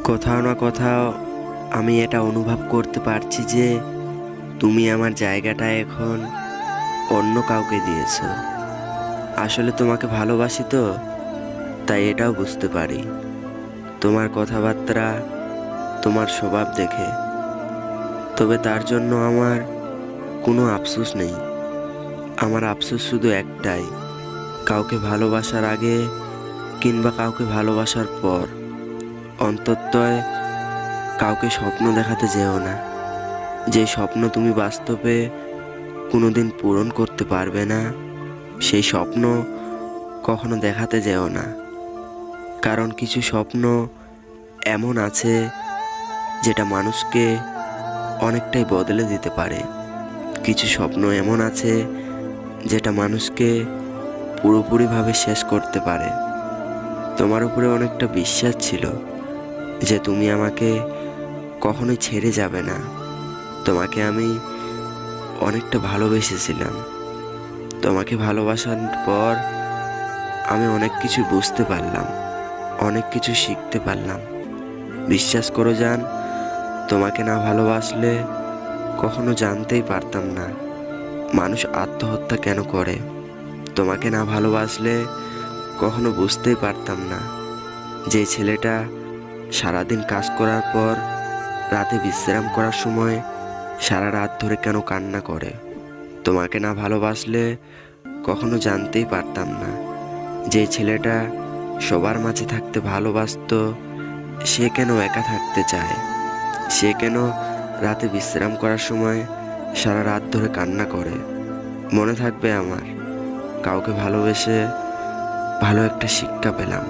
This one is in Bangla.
কোথাও না কোথাও আমি এটা অনুভব করতে পারছি যে তুমি আমার জায়গাটা এখন অন্য কাউকে দিয়েছো। আসলে তোমাকে ভালোবাসি তো, তাই এটাও বুঝতে পারি তোমার কথাবার্তা, তোমার স্বভাব দেখে। তবে তার জন্য আমার কোনো আফসোস নেই। আমার আফসোস শুধু একটাই, কাউকে ভালোবাসার আগে কিংবা কাউকে ভালোবাসার পর অন্তত কাউকে স্বপ্ন দেখাতে যেও না, যে স্বপ্ন তুমি বাস্তবে কোনোদিন পূরণ করতে পারবে না। সেই স্বপ্ন কখনো দেখাতে যেও না, কারণ কিছু স্বপ্ন এমন আছে যেটা মানুষকে অনেকটাই বদলে দিতে পারে। কিছু স্বপ্ন এমন আছে যেটা মানুষকে পুরোপুরিভাবে শেষ করতে পারে। তোমার উপরে অনেকটা বিশ্বাস ছিল যে তুমি আমাকে কখনোই ছেড়ে যাবে না। তোমাকে আমি অনেকটা ভালোবেসেছিলাম। তোমাকে ভালোবাসার পর আমি অনেক কিছু বুঝতে পারলাম, অনেক কিছু শিখতে পারলাম। বিশ্বাস করো জান, তোমাকে না ভালোবাসলে কখনো জানতেই পারতাম না মানুষ আত্মহত্যা কেন করে। তোমাকে না ভালোবাসলে কখনো বুঝতেই পারতাম না যে ছেলেটা সারাদিন কাজ করার পর রাতে বিশ্রাম করার সময় সারা রাত ধরে কেন কান্না করে। তোমাকে না ভালোবাসলে কখনো জানতেই পারতাম না যে ছেলেটা সবার মাঝে থাকতে ভালোবাসতো, সে কেন একা থাকতে চায়। সে কেন রাতে বিশ্রাম করার সময় সারা রাত ধরে কান্না করে। মনে থাকবে আমার, কাউকে ভালোবেসে ভালো একটা শিক্ষা পেলাম।